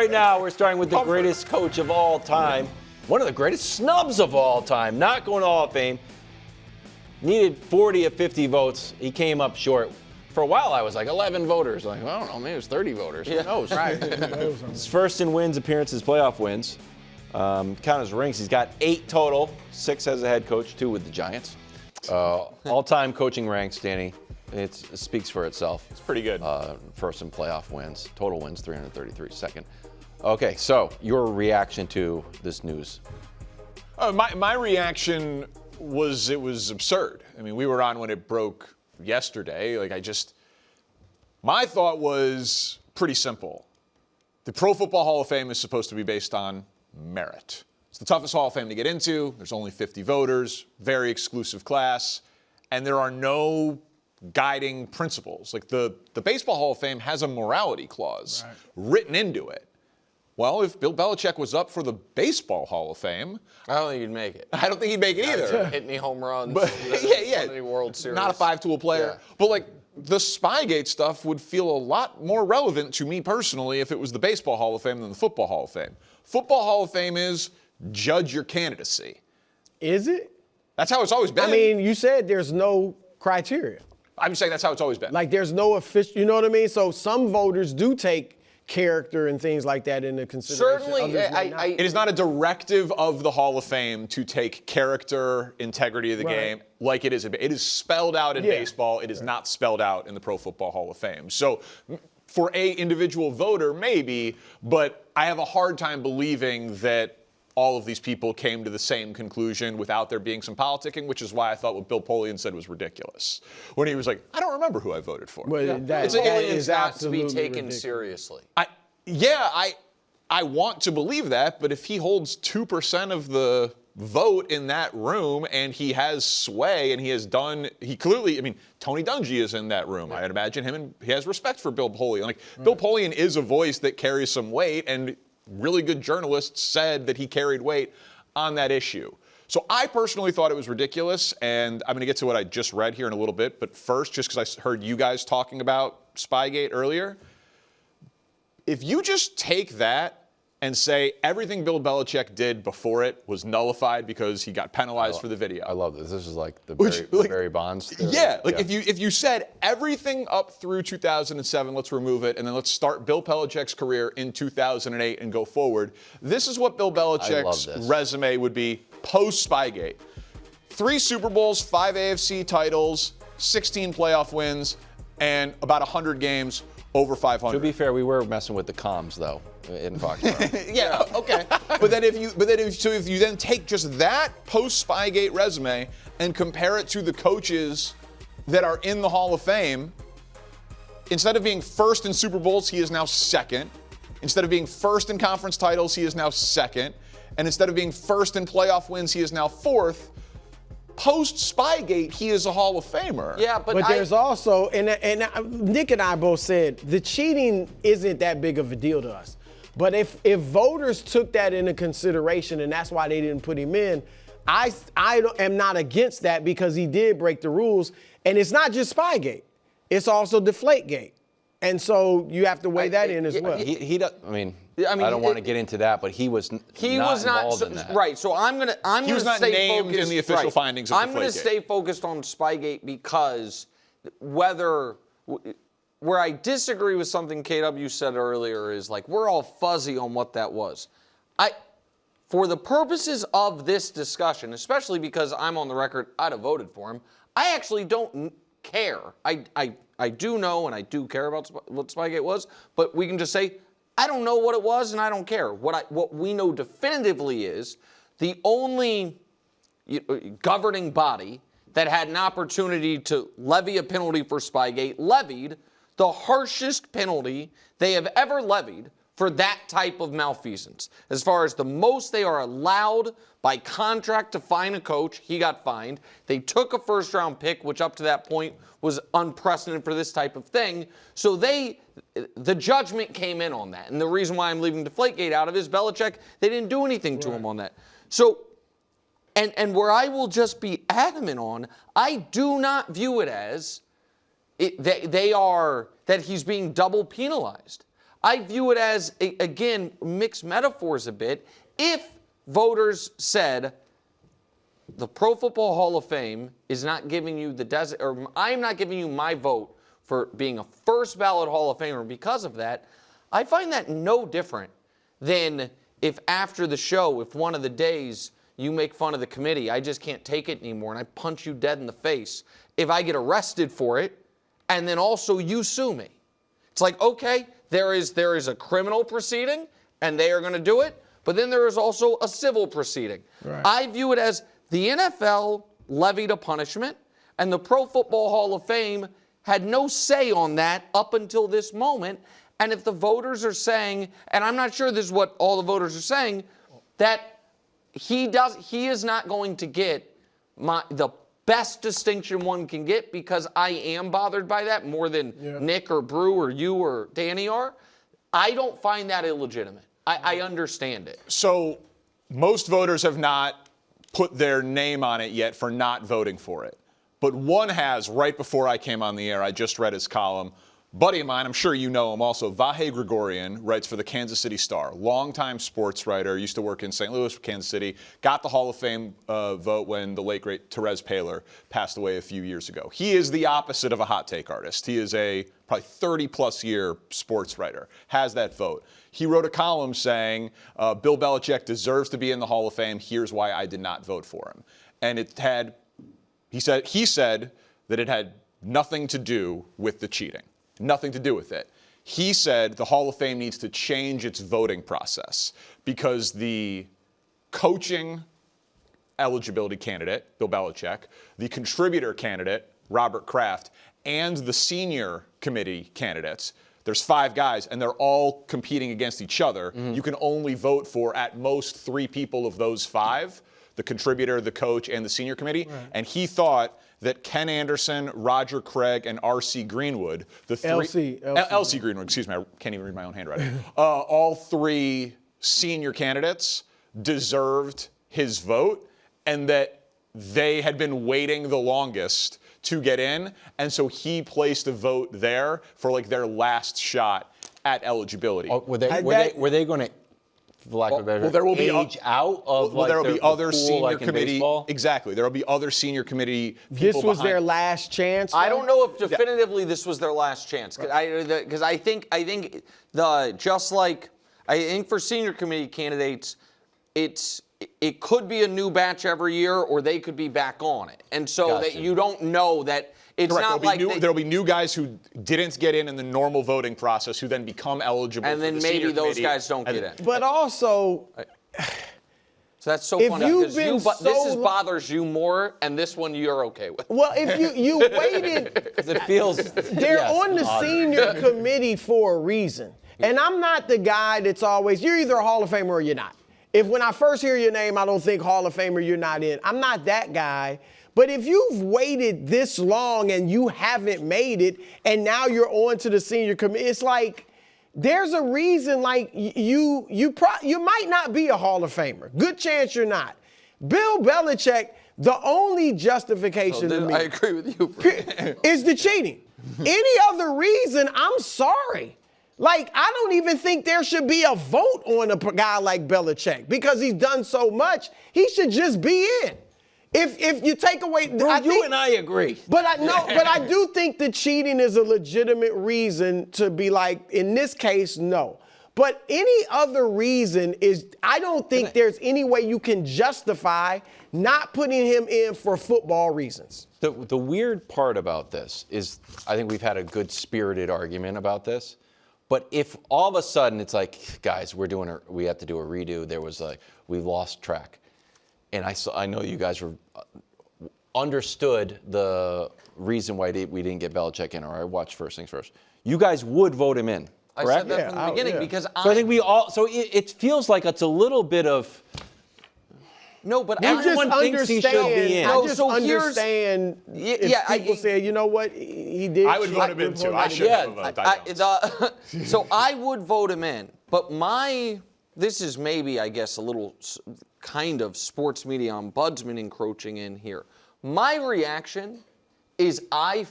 right now, we're starting with the greatest coach of all time. One of the greatest snubs of all time. Not going to Hall of Fame. Needed 40 of 50 votes. He came up short. For a while, I was like 11 voters. Like, well, I don't know, maybe it was 30 voters. Who knows? Right. His first in wins, appearances, playoff wins. Count his rings. He's got 8 total. 6 as a head coach, 2 with the Giants. All-time coaching ranks, Danny. It speaks for itself. It's pretty good. First in playoff wins. Total wins, 333. Second. Okay, so your reaction to this news? My reaction was it was absurd. I mean, we were on when it broke yesterday. My thought was pretty simple. The Pro Football Hall of Fame is supposed to be based on merit. It's the toughest Hall of Fame to get into. There's only 50 voters, very exclusive class, and there are no guiding principles. Like the Baseball Hall of Fame has a morality clause written into it. Well, if Bill Belichick was up for the Baseball Hall of Fame, I don't think he'd make it. I don't think he'd make it either. Hit any home runs. But, Any World Series. Not a 5-tool player. Yeah. But the Spygate stuff would feel a lot more relevant to me personally if it was the Baseball Hall of Fame than the Football Hall of Fame. Football Hall of Fame is judge your candidacy. Is it? That's how it's always been. I mean, you said there's no criteria. I'm saying that's how it's always been. Like there's no official, you know what I mean? So some voters do take character and things like that into consideration. Certainly, it is not a directive of the Hall of Fame to take character, integrity of the game like it is. It is spelled out in baseball. It is not spelled out in the Pro Football Hall of Fame. So for a individual voter, maybe, but I have a hard time believing that all of these people came to the same conclusion without there being some politicking, which is why I thought what Bill Polian said was ridiculous. When he was like, I don't remember who I voted for. Well, that It's is not to be absolutely taken ridiculous. seriously. I want to believe that, but if he holds 2% of the vote in that room and he has sway and he clearly, I mean, Tony Dungy is in that room. I'd imagine him and he has respect for Bill Polian. Bill Polian is a voice that carries some weight, and really good journalists said that he carried weight on that issue. So I personally thought it was ridiculous, and I'm going to get to what I just read here in a little bit, but first, just because I heard you guys talking about Spygate earlier, if you just take that and say everything Bill Belichick did before it was nullified because he got penalized for the video. I love this. This is like the Barry Bonds theory. Yeah, if you said everything up through 2007, let's remove it, and then let's start Bill Belichick's career in 2008 and go forward. This is what Bill Belichick's resume would be post-Spygate. 3 Super Bowls, 5 AFC titles, 16 playoff wins, and about 100 games over 500. To be fair, we were messing with the comms though in Foxborough. Okay. But then if you then take just that post-Spygate resume and compare it to the coaches that are in the Hall of Fame, instead of being first in Super Bowls, he is now second. Instead of being first in conference titles, he is now second. And instead of being first in playoff wins, he is now fourth. Post-Spygate, he is a Hall of Famer. Yeah, but there's also, and Nick and I both said, the cheating isn't that big of a deal to us. But if voters took that into consideration and that's why they didn't put him in, I am not against that because he did break the rules. And it's not just Spygate. It's also Deflategate. And so you have to weigh that in as well. He does, I mean, I don't want to get into that, but he was not involved in that. Right, so I'm going to stay focused. He was not named in the official findings of Deflategate. I'm going to stay focused on Spygate because where I disagree with something KW said earlier is like we're all fuzzy on what that was. For the purposes of this discussion, especially because I'm on the record, I'd have voted for him, I actually don't care. I do know and I do care about what Spygate was, but we can just say, I don't know what it was and I don't care. What we know definitively is the only governing body that had an opportunity to levy a penalty for Spygate levied the harshest penalty they have ever levied for that type of malfeasance. As far as the most they are allowed by contract to fine a coach, he got fined. They took a first-round pick, which up to that point was unprecedented for this type of thing. So the judgment came in on that. And the reason why I'm leaving Deflategate out of it is Belichick, they didn't do anything to him on that. So, and where I will just be adamant on, I do not view it as that he's being double penalized. I view it as, again, mixed metaphors a bit. If voters said, the Pro Football Hall of Fame is not giving you or I'm not giving you my vote for being a first ballot Hall of Famer because of that, I find that no different than if after the show, if one of the days you make fun of the committee, I just can't take it anymore, and I punch you dead in the face. If I get arrested for it, and then also you sue me. It's like, okay, there is a criminal proceeding, and they are going to do it, but then there is also a civil proceeding. Right. I view it as the NFL levied a punishment, and the Pro Football Hall of Fame had no say on that up until this moment. And if the voters are saying, and I'm not sure this is what all the voters are saying, that he is not going to get the best distinction one can get because I am bothered by that more than Nick or Brew or you or Danny are, I don't find that illegitimate. I understand it. So most voters have not put their name on it yet for not voting for it. But one has right before I came on the air. I just read his column. Buddy of mine, I'm sure you know him also, Vahe Gregorian, writes for the Kansas City Star. Longtime sports writer, used to work in St. Louis, Kansas City. Got the Hall of Fame vote when the late, great Therese Paylor passed away a few years ago. He is the opposite of a hot take artist. He is a probably 30-plus year sports writer, has that vote. He wrote a column saying, Bill Belichick deserves to be in the Hall of Fame. Here's why I did not vote for him. And it had, he said that it had nothing to do with the cheating. Nothing to do with it. He said the Hall of Fame needs to change its voting process because the coaching eligibility candidate, Bill Belichick, the contributor candidate, Robert Kraft, and the senior committee candidates, there's 5 guys, and they're all competing against each other. Mm-hmm. You can only vote for, at most, 3 people of those 5, the contributor, the coach, and the senior committee. Right. And he thought that Ken Anderson, Roger Craig, and R.C. Greenwood, the 3... L.C. Greenwood, excuse me, I can't even read my own handwriting. All 3 senior candidates deserved his vote, and that they had been waiting the longest to get in, and so he placed a vote there for like their last shot at eligibility. Oh, were they going to, for lack of a better, there will be age out of there will be other senior like committee. Exactly, there will be other senior committee people. This was their last chance. Though? I don't know if definitively this was their last chance because I think for senior committee candidates, it could be a new batch every year, or they could be back on it, and so that you don't know that it's Correct. not like there'll be new guys who didn't get in the normal voting process who then become eligible. And then maybe those guys don't get in. But also, so that's so funny because this bothers you more, and this one you're okay with. Well, if you waited, it feels they're on the senior committee for a reason, and I'm not the guy that's always you're either a Hall of Famer or you're not. If when I first hear your name, I don't think Hall of Famer, you're not in. I'm not that guy. But if you've waited this long and you haven't made it, and now you're on to the senior committee, it's like there's a reason. Like you might not be a Hall of Famer. Good chance you're not. Bill Belichick, the only justification to me, I agree with you, is the cheating. Any other reason, I'm sorry. Like, I don't even think there should be a vote on a guy like Belichick because he's done so much. He should just be in. If you take away, Bro, I agree. But I do think the cheating is a legitimate reason to be like, in this case, no. But any other reason is, I don't think there's any way you can justify not putting him in for football reasons. The weird part about this is, I think we've had a good spirited argument about this. But if all of a sudden it's like, guys, we have to do a redo. There was we've lost track, and I know you guys understood the reason why we didn't get Belichick in. Or I watched First Things First. You guys would vote him in, correct? I said that from the beginning because I think we all. So it feels like it's a little bit of. No, but everyone thinks he should be in. I just understand if people say, you know what, he did. I would vote him in too. I should have voted. So I would vote him in. But this is maybe, I guess, a little kind of sports media ombudsman encroaching in here. My reaction is I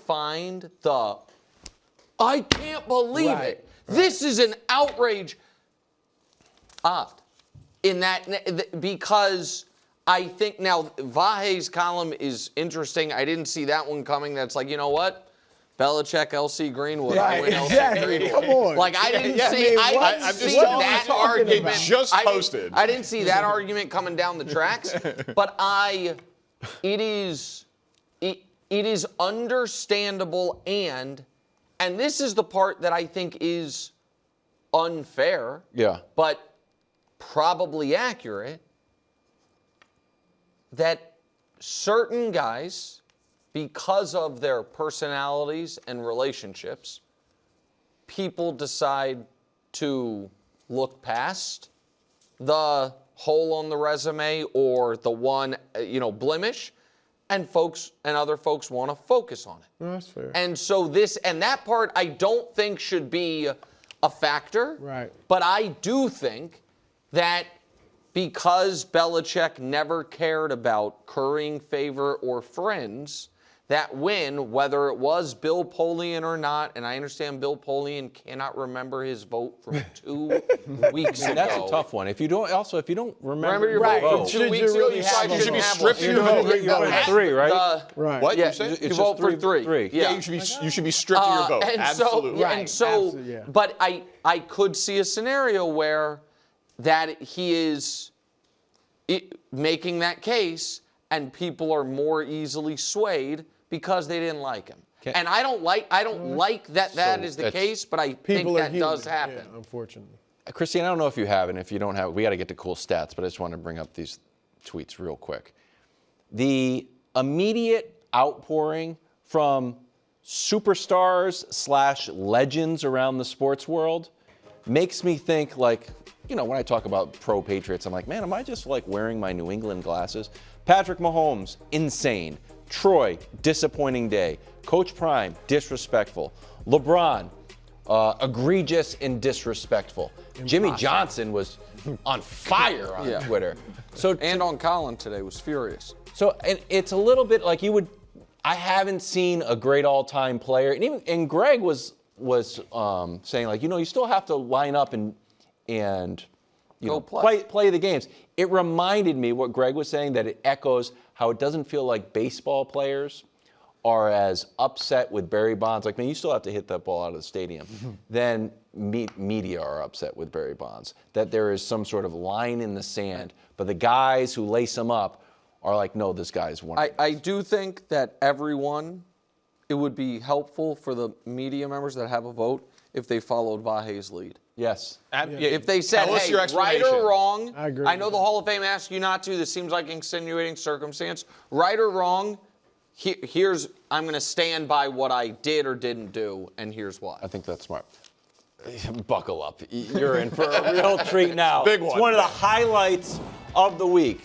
can't believe it. This is an outrage. Odd. In that, because I think now Vahe's column is interesting. I didn't see that one coming. That's like, you know what? Belichick, LC Greenwood. Right, I win LC exactly. Greenwood. Come on. Like I didn't Yeah, see, I mean, I didn't I'm just see telling you that what you're talking argument. about. Just I didn't- posted. I didn't see that argument coming down the tracks, but it is understandable and this is the part that I think is unfair. Yeah. But probably accurate, that certain guys, because of their personalities and relationships, people decide to look past the hole on the resume or the one, blemish, and other folks want to focus on it. That's fair. And so that part I don't think should be a factor. Right. But I do think that because Belichick never cared about currying favor or friends, that win, whether it was Bill Polian or not, and I understand Bill Polian cannot remember his vote from 2 weeks ago. That's a tough one. If you don't remember Remember your Right. vote from Should 2 you weeks ago, really you have probably a shouldn't vote? have stripped one. your vote. You went 3, right? Right. What? Yeah, You say? you It's vote just for 3. three. Yeah. You should be stripped of your vote. And Absolutely. So, Right. and so, Absolutely, yeah. but I could see a scenario where that he is making that case, and people are more easily swayed because they didn't like him. And I don't like that is the case, but I think People are that human. does happen. Yeah, unfortunately. Christine, I don't know if you have, and if you don't have, we got to get to cool stats, but I just want to bring up these tweets real quick. The immediate outpouring from superstars / legends around the sports world makes me think, like, when I talk about pro Patriots, I'm like, man, am I just like wearing my New England glasses? Patrick Mahomes, insane. Troy, disappointing day. Coach Prime, disrespectful. LeBron, egregious and disrespectful. Jimmy Johnson was on fire on Twitter. And on Colin today was furious. So and it's a little bit like I haven't seen a great all-time player, and Greg was saying, like, you still have to line up and play the games. It reminded me what Greg was saying, that it echoes how it doesn't feel like baseball players are as upset with Barry Bonds, like, man, you still have to hit that ball out of the stadium, then media are upset with Barry Bonds, that there is some sort of line in the sand. But the guys who lace them up are like, no, this guy's one. I do think that it would be helpful for the media members that have a vote if they followed Vahe's lead. Yes. If they said, Tell us your hey, right explanation. or wrong, I agree I know with the that. Hall of Fame asks you not to. This seems like insinuating circumstance. Right or wrong, I'm going to stand by what I did or didn't do, and here's why. I think that's smart. Buckle up. You're in for a real treat now. Big It's one. one of the highlights of the week.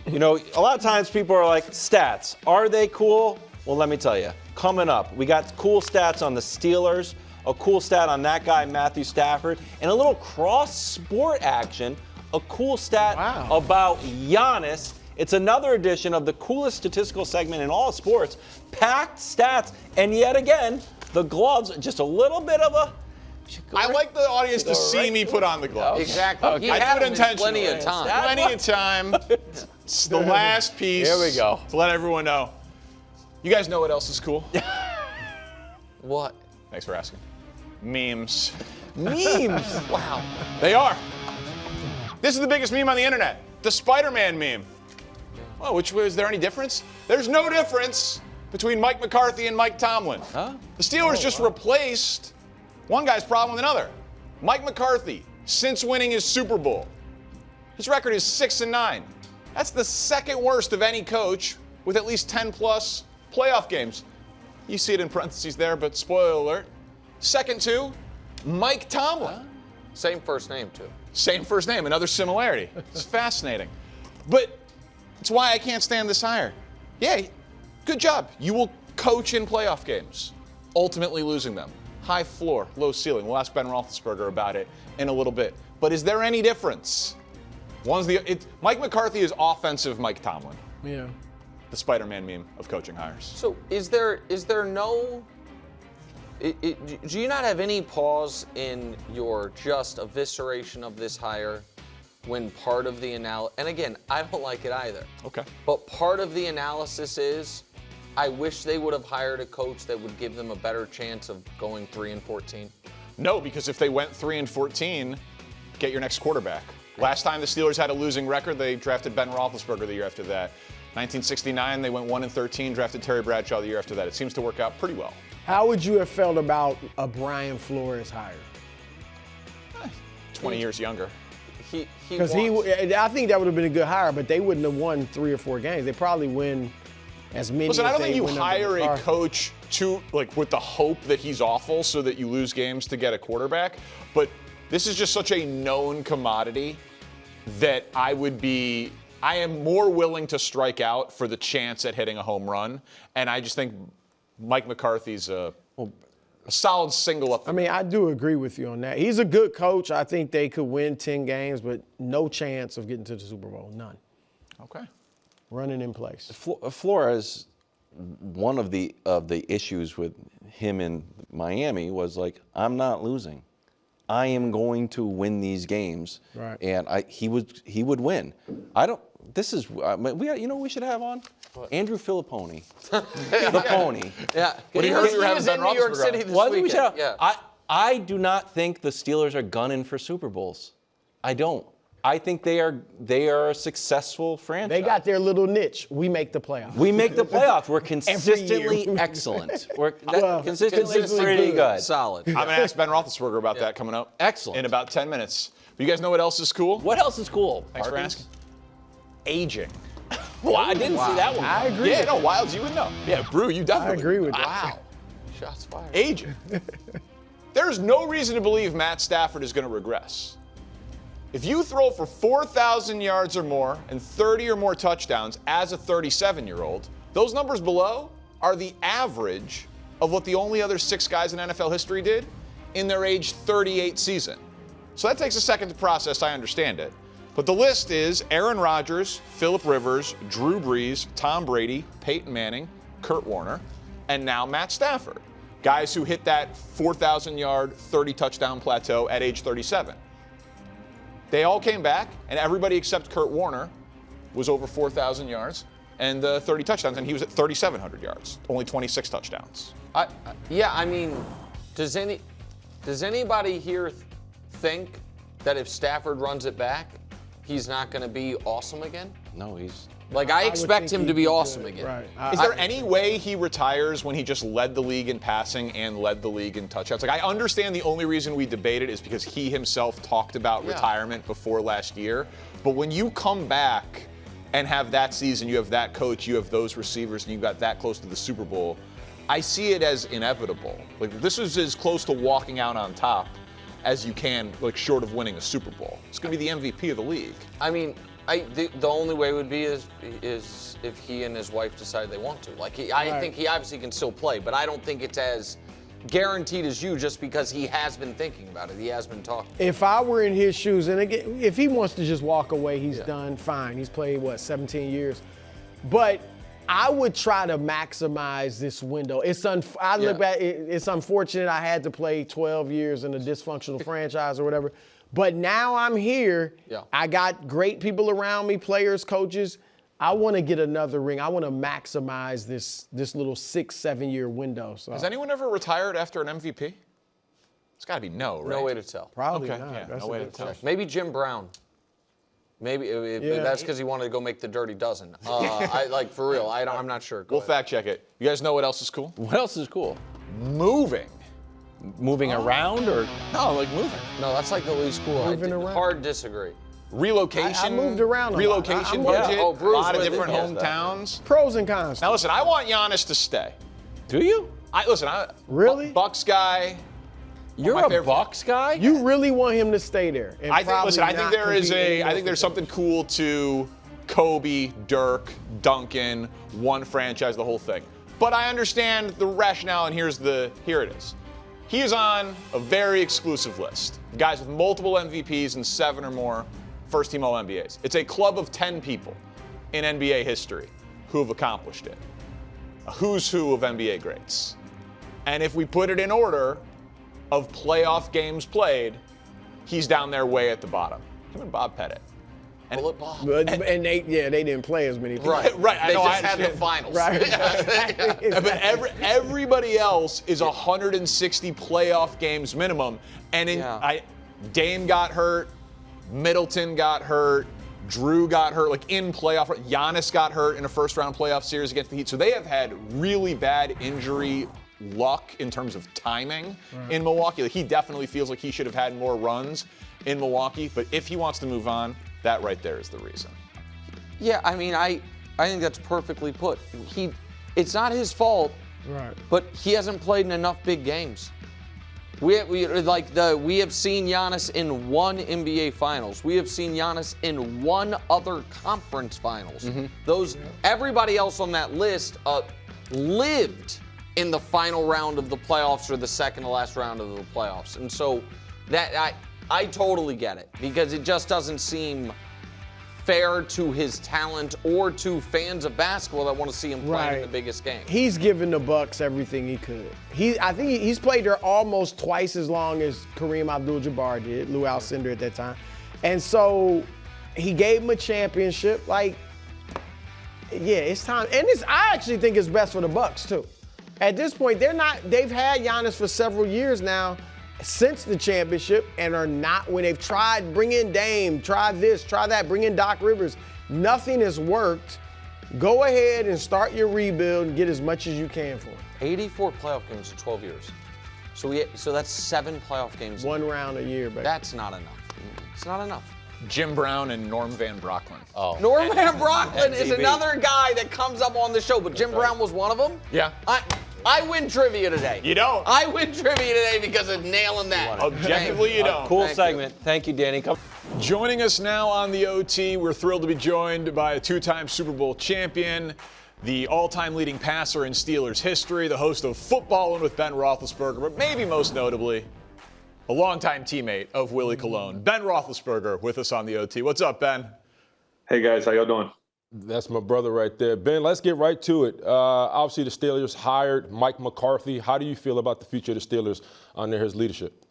A lot of times people are like, stats, are they cool? Well, let me tell you. Coming up, we got cool stats on the Steelers, a cool stat on that guy, Matthew Stafford, and a little cross-sport action, a cool stat about Giannis. It's another edition of the coolest statistical segment in all of sports, packed stats, and yet again, the gloves, just a little bit of a... I like the audience to see me put on the gloves. Exactly. He I had do it them in plenty intentionally. of time. Plenty of time. It's the last piece. Here we go. To let everyone know. You guys know what else is cool? What? Thanks for asking. Memes. Memes. Wow. They are. This is the biggest meme on the internet. The Spider-Man meme. Well, is there any difference? There's no difference between Mike McCarthy and Mike Tomlin. Huh? The Steelers just replaced one guy's problem with another. Mike McCarthy, since winning his Super Bowl, his record is 6-9. That's the second worst of any coach with at least 10+ playoff games. You see it in parentheses there, but spoiler alert. Second to Mike Tomlin. Same first name, too. Same first name, another similarity. It's fascinating. But it's why I can't stand this hire. Yeah, good job. You will coach in playoff games, ultimately losing them. High floor, low ceiling. We'll ask Ben Roethlisberger about it in a little bit. But is there any difference? Mike McCarthy is offensive Mike Tomlin. Yeah. The Spider-Man meme of coaching hires. So is there no Do you not have any pause in your just evisceration of this hire when part of the analysis, and again, I don't like it either. Okay. But part of the analysis is, I wish they would have hired a coach that would give them a better chance of going 3-14. No, because if they went 3-14, get your next quarterback. Last time the Steelers had a losing record, they drafted Ben Roethlisberger the year after that. 1969, they went 1-13, drafted Terry Bradshaw the year after that. It seems to work out pretty well. How would you have felt about a Brian Flores hire? 20 years younger. Because I think that would have been a good hire, but they wouldn't have won 3 or 4 games. They probably win as many. Listen, as I don't they think you win under hire a McCarthy. coach with the hope that he's awful so that you lose games to get a quarterback. But this is just such a known commodity that I am more willing to strike out for the chance at hitting a home run. And I just think Mike McCarthy's a solid single up. I mean, I do agree with you on that. He's a good coach. I think they could win 10 games, but no chance of getting to the Super Bowl. None. Okay. Running in place. Flores, one of the issues with him in Miami was like, I'm not losing. I am going to win these games. Right. And he would win. I don't. This is we should have on Andrew Filipponi, the pony. Yeah. What do you heard? We were having Ben in New York Roethlisberger City on. this Was we weekend. should have? Yeah. I do not think the Steelers are gunning for Super Bowls. I don't. I think they are a successful franchise. They got their little niche. We make the playoffs. We make the playoffs. We're consistently excellent. We're consistently pretty good. Solid. I'm going to ask Ben Roethlisberger about that coming up. Excellent. In about 10 minutes. But you guys know what else is cool? What else is cool? Thanks for Parkins? asking. Aging. Well, I didn't see that one. I agree. Yeah, no, Wilds, you would know. Yeah, Brew, you I definitely. agree with that. Wow. Shots fired. Aging. There's no reason to believe Matt Stafford is going to regress. If you throw for 4,000 yards or more and 30 or more touchdowns as a 37-year-old, those numbers below are the average of what the only other 6 guys in NFL history did in their age 38 season. So that takes a second to process, I understand it. But the list is Aaron Rodgers, Phillip Rivers, Drew Brees, Tom Brady, Peyton Manning, Kurt Warner, and now Matt Stafford. Guys who hit that 4,000-yard, 30-touchdown plateau at age 37. They all came back, and everybody except Kurt Warner was over 4,000 yards and 30 touchdowns, and he was at 3,700 yards, only 26 touchdowns. I mean, does anybody here think that if Stafford runs it back, he's not going to be awesome again? No, he's. Like, I would expect think him he'd to be be awesome good, again. right. Is there any way he retires when he just led the league in passing and led the league in touchdowns? Like, I understand the only reason we debate it is because he himself talked about retirement before last year. But when you come back and have that season, you have that coach, you have those receivers, and you got that close to the Super Bowl, I see it as inevitable. Like, this is as close to walking out on top as you can, like, short of winning a Super Bowl. It's going to be the MVP of the league. I mean, the only way would be is if he and his wife decide they want to. Like, I think he obviously can still play, but I don't think it's as guaranteed as you just because he has been thinking about it. He has been talking. If I were in his shoes, and again, if he wants to just walk away, he's done, fine. He's played, 17 years. But I would try to maximize this window. It's unfortunate I had to play 12 years in a dysfunctional franchise or whatever. But now I'm here. Yeah. I got great people around me, players, coaches. I want to get another ring. I want to maximize this little 6-7 year window. So. Has anyone ever retired after an MVP? It's got to be no, right? No way to tell. Probably Okay, not. yeah, That's no a way good to tell. question. Maybe Jim Brown. Maybe that's because he wanted to go make the Dirty Dozen. For real. I'm not sure. Go We'll ahead. fact check it. You guys know what else is cool? What else is cool? Moving. Moving around or? No, like moving. No, that's like the least cool. Moving around. Hard disagree. Relocation. I moved around a lot. Relocation I'm budget. Oh, a Bruce lot of with it. different Yes, hometowns. Pros and cons. Now listen, I want Giannis to stay. Do you? Really? Bucks guy. You're my a favorite- Bucks guy? You really want him to stay there? And I think. probably Listen, I think not there is compete I think there's something cool to Kobe, Dirk, Duncan, one franchise, the whole thing. But I understand the rationale, and here it is. He is on a very exclusive list. Guys with multiple MVPs and 7 or more first-team All-NBAs. It's a club of 10 people in NBA history who have accomplished it. A who's who of NBA greats. And if we put it in order of playoff games played, he's down there way at the bottom. Him and Bob Pettit. And they didn't play as many. Right. I They know, just I had the understand. finals. Right. But everybody else is 160 playoff games minimum. And Dame got hurt, Middleton got hurt, Drew got hurt, like in playoff. Giannis got hurt in a first-round playoff series against the Heat. So they have had really bad injury luck in terms of timing in Milwaukee. Like, he definitely feels like he should have had more runs in Milwaukee. But if he wants to move on, that right there is the reason. Yeah, I mean, I think that's perfectly put. It's not his fault, Right. but he hasn't played in enough big games. We have seen Giannis in one NBA Finals. We have seen Giannis in one other conference Finals. Everybody else on that list lived in the final round of the playoffs or the second to last round of the playoffs, and so that I totally get it, because it just doesn't seem fair to his talent or to fans of basketball that want to see him play in the biggest game. He's given the Bucks everything he could. I think he's played there almost twice as long as Kareem Abdul-Jabbar did, Lou Alcindor at that time. And so he gave him a championship. Like, yeah, it's time. And I actually think it's best for the Bucks too. At this point, they've had Giannis for several years now since the championship, and are not, when they've tried, bring in Dame, try this, try that, bring in Doc Rivers. Nothing has worked. Go ahead and start your rebuild and get as much as you can for it. 84 playoff games in 12 years. So that's 7 playoff games. One round a year, baby. That's not enough. It's not enough. Jim Brown and Norm Van Brocklin. Oh. Norm Van Brocklin is MTV. another guy that comes up on the show, but Jim Brown was one of them. Yeah. I win trivia today. You don't. I win trivia today because of nailing that. Objectively, you don't. Cool Thank segment. Thank you, Danny. Come. Joining us now on the OT, we're thrilled to be joined by a 2-time Super Bowl champion, the all-time leading passer in Steelers history, the host of Footballin' with Ben Roethlisberger, but maybe most notably, a longtime teammate of Willie Colon, Ben Roethlisberger, with us on the OT. What's up, Ben? Hey guys, how y'all doing? That's my brother right there. Ben, let's get right to it. Obviously, the Steelers hired Mike McCarthy. How do you feel about the future of the Steelers under his leadership?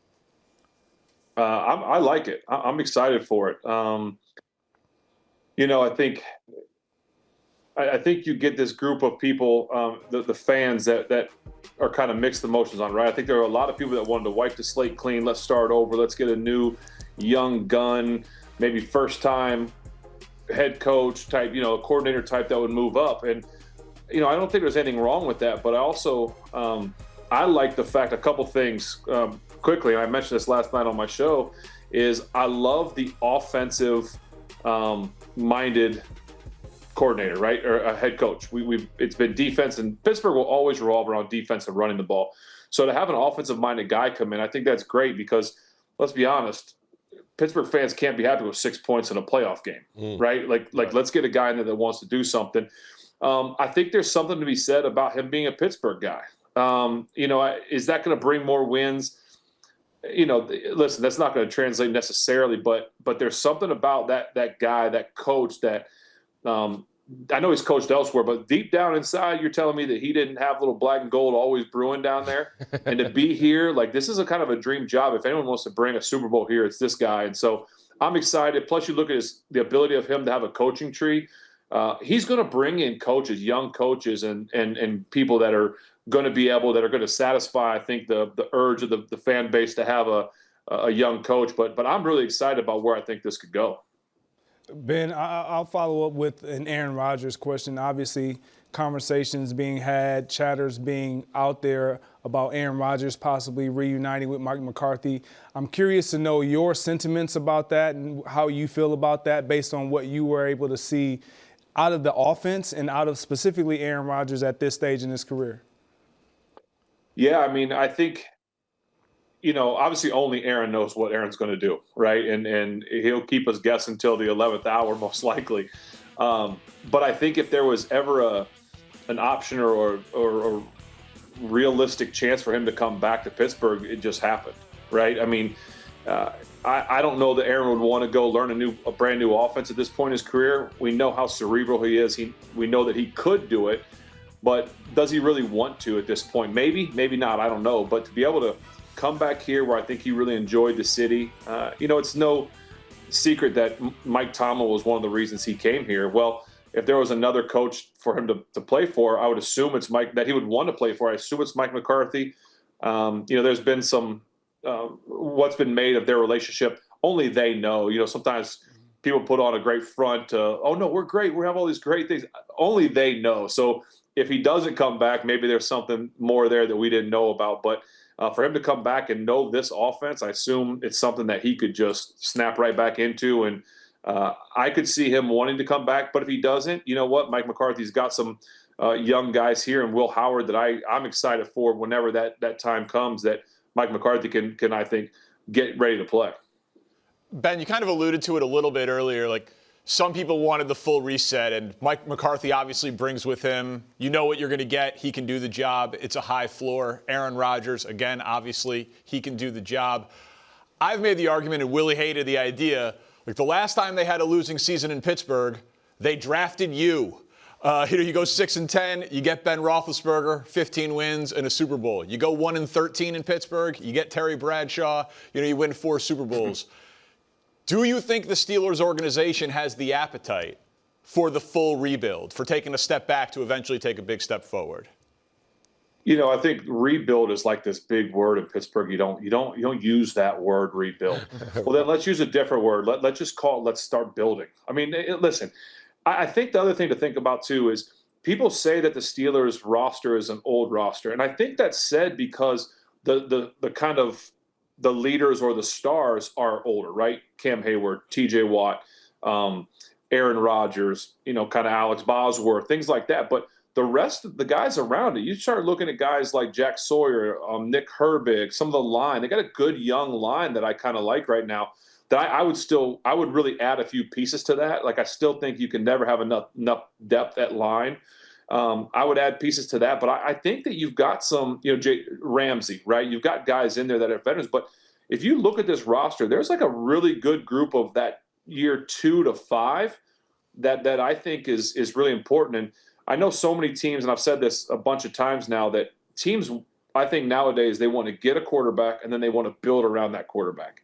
I like it. I'm excited for it. I think you get this group of people, the fans that are kind of mixed emotions on, right? I think there are a lot of people that wanted to wipe the slate clean. Let's start over. Let's get a new young gun, maybe first time head coach type, coordinator type that would move up. And, I don't think there's anything wrong with that. But I also, I like the fact, a couple things quickly, and I mentioned this last night on my show, is I love the offensive minded coordinator, right? Or a head coach. It's been defense, and Pittsburgh will always revolve around defense and running the ball. So to have an offensive minded guy come in, I think that's great, because let's be honest, Pittsburgh fans can't be happy with 6 points in a playoff game, right? Like let's get a guy in there that wants to do something. I think there's something to be said about him being a Pittsburgh guy. Is that going to bring more wins? Listen, that's not going to translate necessarily, but there's something about that guy, that coach, that I know he's coached elsewhere, but deep down inside, you're telling me that he didn't have little black and gold always brewing down there. And to be here, like, this is a kind of a dream job. If anyone wants to bring a Super Bowl here, it's this guy. And so I'm excited. Plus, you look at the ability of him to have a coaching tree. He's going to bring in coaches, young coaches, and people that are going to be able, that are going to satisfy, I think, the urge of the fan base to have a young coach. But I'm really excited about where I think this could go. Ben, I'll follow up with an Aaron Rodgers question. Obviously, conversations being had, chatters being out there about Aaron Rodgers possibly reuniting with Mike McCarthy. I'm curious to know your sentiments about that and how you feel about that based on what you were able to see out of the offense and out of specifically Aaron Rodgers at this stage in his career. Yeah, I mean, I think, obviously only Aaron knows what Aaron's going to do, right? And he'll keep us guessing until the 11th hour, most likely. But I think if there was ever an option or realistic chance for him to come back to Pittsburgh, it just happened, right? I mean, I don't know that Aaron would want to go learn a brand new offense at this point in his career. We know how cerebral he is. We know that he could do it. But does he really want to at this point? Maybe, maybe not. I don't know. But to be able to come back here where I think he really enjoyed the city, it's no secret that Mike Tomlin was one of the reasons he came here. Well, if there was another coach for him to play for, I would assume it's Mike that he would want to play for. I assume it's Mike McCarthy. There's been some what's been made of their relationship. Only they know. Sometimes people put on a great front. Oh no, we're great. We have all these great things. Only they know. So if he doesn't come back, maybe there's something more there that we didn't know about. But for him to come back and know this offense, I assume it's something that he could just snap right back into. And I could see him wanting to come back. But if he doesn't, you know what? Mike McCarthy's got some young guys here, and Will Howard that I'm excited for whenever that time comes that Mike McCarthy can I think, get ready to play. Ben, you kind of alluded to it a little bit earlier. Like, some people wanted the full reset, and Mike McCarthy obviously brings with him, you know what you're going to get. He can do the job. It's a high floor. Aaron Rodgers, again, obviously, he can do the job. I've made the argument, and Willie hated the idea, like the last time they had a losing season in Pittsburgh, they drafted you. You go 6-10, you get Ben Roethlisberger, 15 wins and a Super Bowl. You go 1-13 in Pittsburgh, you get Terry Bradshaw, you win 4 Super Bowls. Do you think the Steelers organization has the appetite for the full rebuild, for taking a step back to eventually take a big step forward? I think rebuild is like this big word in Pittsburgh. You don't use that word, rebuild. Well, then let's use a different word. Let's just call it, let's start building. I mean, listen, I think the other thing to think about too is people say that the Steelers roster is an old roster. And I think that's said because the kind of the leaders or the stars are older, right? Cam Hayward, TJ Watt, Aaron Rodgers, kind of Alex Bosworth, things like that. But the rest of the guys around it, you start looking at guys like Jack Sawyer, Nick Herbig, some of the line. They got a good young line that I kind of like right now. That I would really add a few pieces to that. Like, I still think you can never have enough depth at line. I would add pieces to that, but I think that you've got some, Ramsey, right? You've got guys in there that are veterans, but if you look at this roster, there's like a really good group of that year 2 to 5 that I think is really important. And I know so many teams, and I've said this a bunch of times now, that teams, I think nowadays, they want to get a quarterback and then they want to build around that quarterback.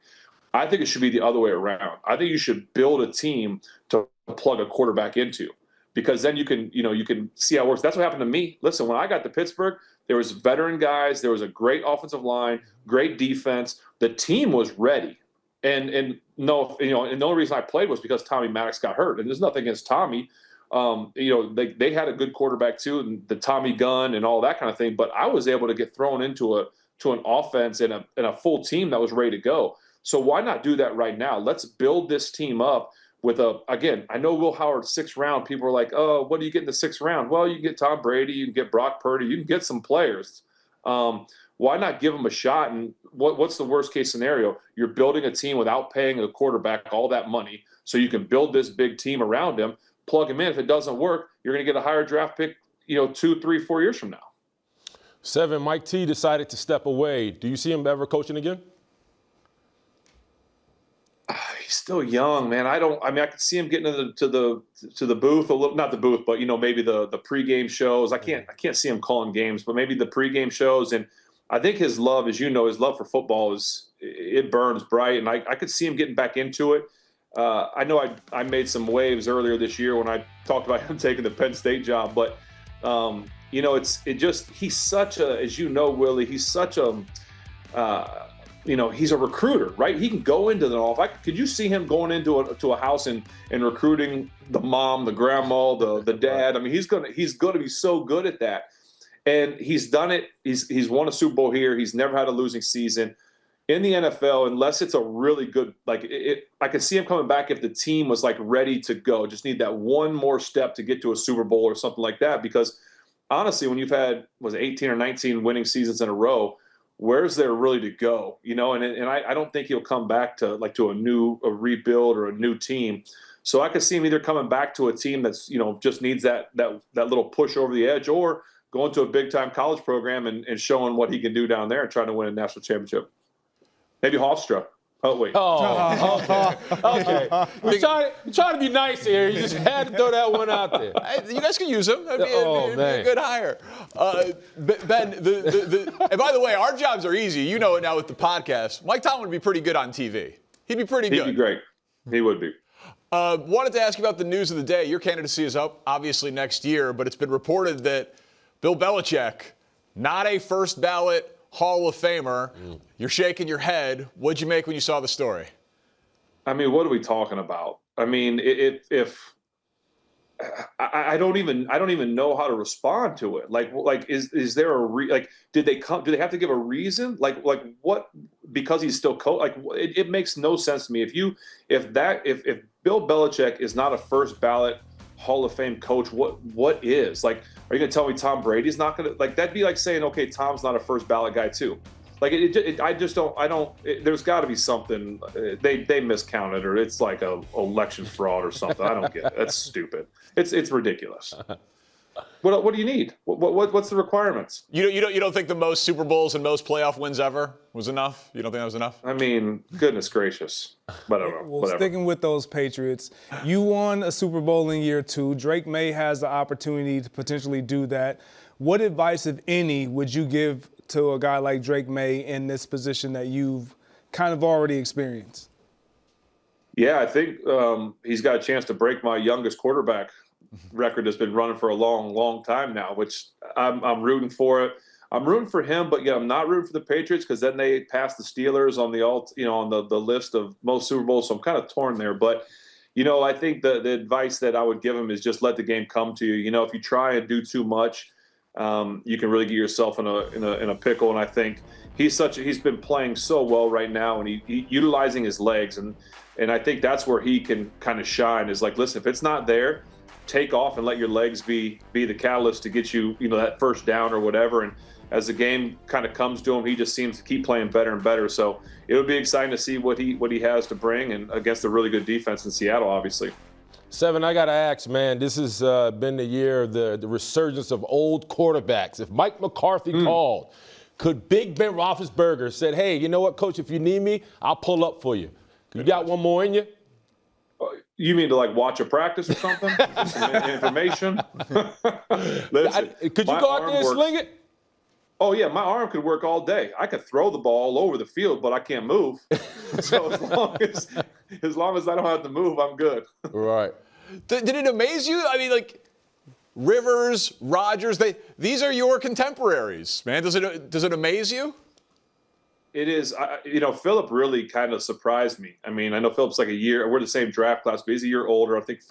I think it should be the other way around. I think you should build a team to plug a quarterback into, because then you can see how it works. That's what happened to me. Listen, when I got to Pittsburgh, there was veteran guys. There was a great offensive line, great defense. The team was ready. And the only reason I played was because Tommy Maddox got hurt. And there's nothing against Tommy. They had a good quarterback too, and the Tommy gun and all that kind of thing. But I was able to get thrown into an offense and a full team that was ready to go. So why not do that right now? Let's build this team up with again, I know Will Howard 6th round. People are like, oh, what do you get in the 6th round? Well, you can get Tom Brady, you can get Brock Purdy, you can get some players. Why not give them a shot? And what's the worst case scenario? You're building a team without paying a quarterback all that money, so you can build this big team around him, plug him in. If it doesn't work, you're going to get a higher draft pick, 2, 3, 4 years from now. 7, Mike T decided to step away. Do you see him ever coaching again? He's still young, man. I could see him getting to the booth a little, not the booth, but maybe the pregame shows. I can't see him calling games, but maybe the pregame shows. And I think his love, as you know, his love for football it burns bright, and I could see him getting back into it. I know I made some waves earlier this year when I talked about him taking the Penn State job, but he's such a, as you know, Willie, he's such a he's a recruiter, right? He can go into the office. Could you see him going into a house and recruiting the mom, the grandma, the dad? I mean, he's gonna be so good at that, and he's done it. He's won a Super Bowl here. He's never had a losing season in the NFL, unless it's a really good I could see him coming back if the team was like ready to go. Just need that one more step to get to a Super Bowl or something like that. Because honestly, when you've had 18 or 19 winning seasons in a row, where's there really to go? And I don't think he'll come back to a rebuild or a new team. So I could see him either coming back to a team that's just needs that little push over the edge, or going to a big time college program and showing what he can do down there and trying to win a national championship. Maybe Hofstra. Oh, wait. Oh, okay. You're trying to be nice here. You just had to throw that one out there. You guys can use him. It'd be a good hire. Ben, and by the way, our jobs are easy. You know it now with the podcast. Mike Tomlin would be pretty good on TV. He'd be pretty good. He'd be great. He would be. Wanted to ask you about the news of the day. Your candidacy is up, obviously, next year, but it's been reported that Bill Belichick, not a first ballot Hall of Famer. You're shaking your head. What'd you make when you saw the story? I mean, what are we talking about? I mean, I don't even know how to respond to it. Like is there a did they have to give a reason? Like what? Because he's still coach. Like it makes no sense to me. If Bill Belichick is not a first ballot Hall of Fame coach, what is? Like, are you gonna tell me Tom Brady's not gonna? Like that'd be like saying, okay, Tom's not a first ballot guy too. Like I just don't. There's got to be something. They miscounted, or it's like a election fraud or something. I don't get it. That's stupid. It's ridiculous. What do you need? What's the requirements? You don't think the most Super Bowls and most playoff wins ever was enough? You don't think that was enough? I mean, goodness gracious. But I don't know. Well, whatever. Sticking with those Patriots, you won a Super Bowl in year 2. Drake May has the opportunity to potentially do that. What advice, if any, would you give to a guy like Drake May in this position that you've kind of already experienced? Yeah, I think he's got a chance to break my youngest quarterback record that's been running for a long, long time now, which I'm rooting for it. I'm rooting for him, but I'm not rooting for the Patriots because then they passed the Steelers on the list of most Super Bowls. So I'm kind of torn there. But, I think the advice that I would give him is just let the game come to you. If you try and do too much, you can really get yourself in a pickle. And I think he's been playing so well right now, and he utilizing his legs, and I think that's where he can kind of shine. Is like, listen, if it's not there, take off and let your legs be the catalyst to get you that first down or whatever. And as the game kind of comes to him, he just seems to keep playing better and better. So it would be exciting to see what he has to bring, and against a really good defense in Seattle, obviously. Seven, I got to ask, man, this has been the year of the resurgence of old quarterbacks. If Mike McCarthy called, could Big Ben Roethlisberger said, hey, you know what, Coach, if you need me, I'll pull up for you. You got one more in you? You mean to watch a practice or something? Some information? Listen, could you go out there and sling it? Oh, yeah, my arm could work all day. I could throw the ball all over the field, but I can't move. So as long as I don't have to move, I'm good. Right. Did it amaze you? I mean, Rivers, Rodgers, these are your contemporaries, man. Does it amaze you? It is. Philip really kind of surprised me. I mean, I know Philip's like a year. We're the same draft class, but he's a year older. I think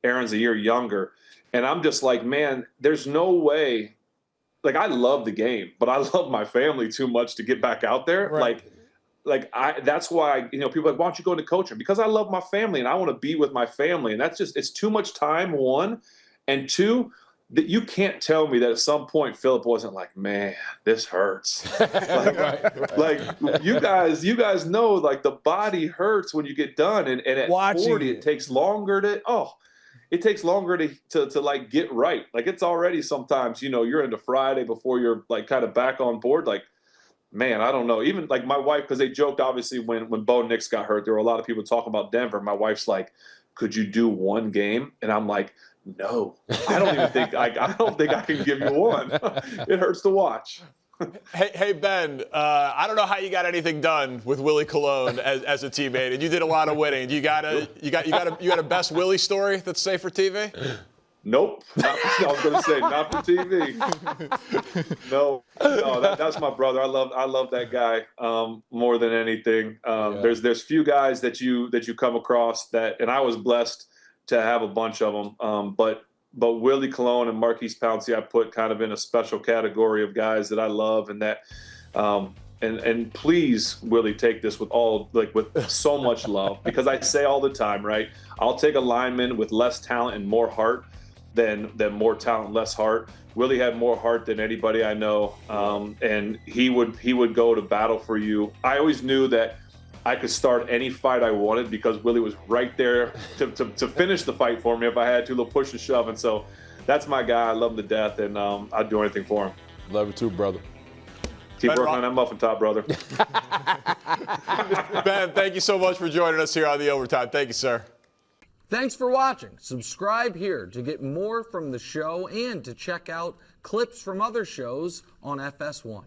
Aaron's a year younger. And I'm just like, man, there's no way. I love the game, but I love my family too much to get back out there. Right. That's why, people are like, why don't you go into coaching? Because I love my family and I want to be with my family. And it's too much time, one. And two, that you can't tell me that at some point Philip wasn't like, man, this hurts. You guys know, the body hurts when you get done. And at 40, it takes longer to get right. It's already sometimes, you're into Friday before you're kind of back on board. Man, I don't know. Even my wife, because they joked, obviously, when Bo Nix got hurt, there were a lot of people talking about Denver. My wife's like, could you do one game? And I'm like, no, I don't think I can give you one. It hurts to watch. Hey Ben, I don't know how you got anything done with Willie Colon as a teammate, and you did a lot of winning. You got a best Willie story that's safe for TV? Nope. I was going to say not for TV. No, that's my brother. I love that guy more than anything. There's few guys that you come across that, and I was blessed to have a bunch of them. But Willie Colon and Marquise Pouncey, I put kind of in a special category of guys that I love, and that, and please, Willie, take this with so much love, because I say all the time, right? I'll take a lineman with less talent and more heart than more talent, less heart. Willie had more heart than anybody I know, and he would go to battle for you. I always knew that I could start any fight I wanted because Willie was right there to finish the fight for me if I had to, a little push and shove. And so that's my guy. I love him to death, and I'd do anything for him. Love you too, brother. Keep working on that muffin top, brother. Ben, thank you so much for joining us here on The Overtime. Thank you, sir. Thanks for watching. Subscribe here to get more from the show and to check out clips from other shows on FS1.